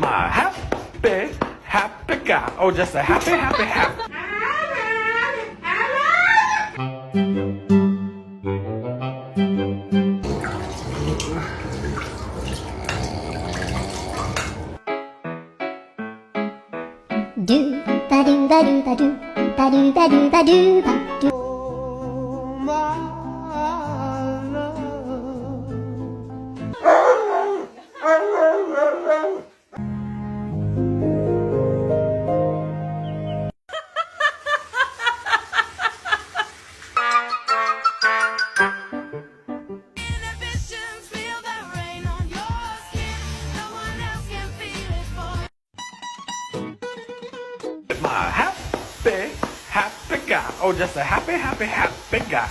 My happy, happy guy. Oh, just a happy, happy, happy. Do ba do ba do ba do ba do ba do ba do ba do. Inhibitions feel the rain on your skin. No one else can feel it for My happy, happy guy. Oh, just a happy, happy, happy guy.